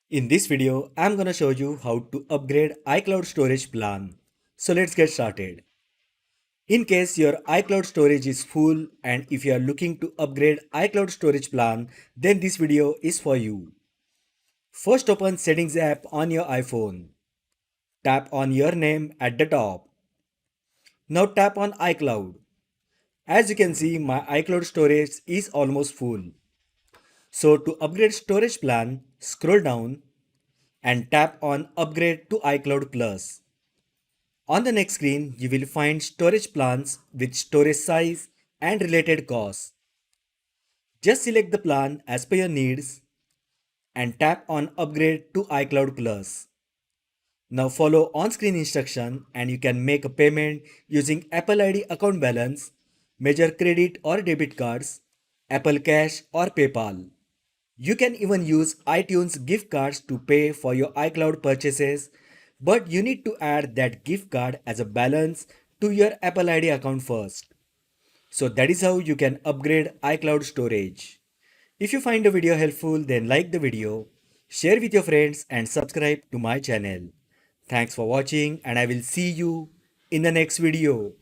In this video, I'm gonna show you how to upgrade iCloud storage plan. So let's get started. In case your iCloud storage is full and if you are looking to upgrade iCloud storage plan, then this video is for you. First open Settings app on your iPhone. Tap on your name at the top. Now tap on iCloud. As you can see, my iCloud storage is almost full. So to upgrade storage plan, scroll down and tap on Upgrade to iCloud Plus. On the next screen, you will find storage plans with storage size and related costs. Just select the plan as per your needs and tap on Upgrade to iCloud Plus. Now follow on-screen instruction and you can make a payment using Apple ID account balance, major credit or debit cards, Apple Cash or PayPal. You can even use iTunes gift cards to pay for your iCloud purchases, but you need to add that gift card as a balance to your Apple ID account first. So that is how you can upgrade iCloud storage. If you find the video helpful, then like the video, share with your friends and subscribe to my channel. Thanks for watching and I will see you in the next video.